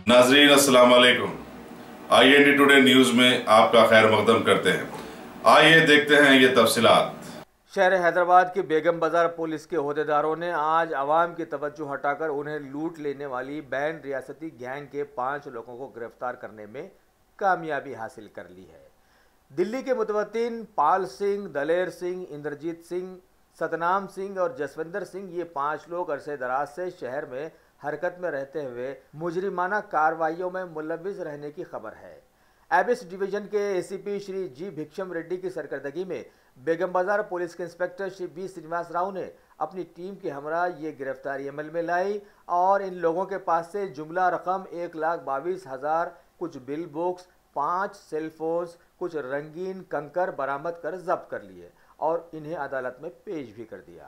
नाजरीन अस्सलाम वालेकुम। IND टुडे न्यूज़ में आपका खैर मकदम करते हैं। आइए देखते हैं ये तफसीलात। शहर हैदराबाद की बेगम बाजार पुलिस के ओहदेदारों ने आज अवाम की तवज्जो हटाकर उन्हें लूट लेने वाली बैंड रियासती गैंग के 5 लोगों को गिरफ्तार करने में कामयाबी हासिल कर ली है। दिल्ली के मुतवत्तिन पाल सिंह, दलेर सिंह, इंद्रजीत सिंह, सतनाम सिंह और जसविंदर सिंह, ये 5 लोग अरसे दराज से शहर में हरकत में रहते हुए मुजरिमाना कार्रवाइयों में मुलविस रहने की खबर है। एबिस डिवीजन के ACP श्री जी भिक्षम रेड्डी की सरकर्दगी में बेगम बाजार पुलिस के इंस्पेक्टर श्री B श्रीनिवास राव ने अपनी टीम के हमरा ये गिरफ्तारी अमल में लाई और इन लोगों के पास से जुमला रकम 1,22,000, कुछ बिल बुक्स, 5 सेलफोन्स, कुछ रंगीन कंकर बरामद कर जब्त कर लिए और इन्हें अदालत में पेश भी कर दिया।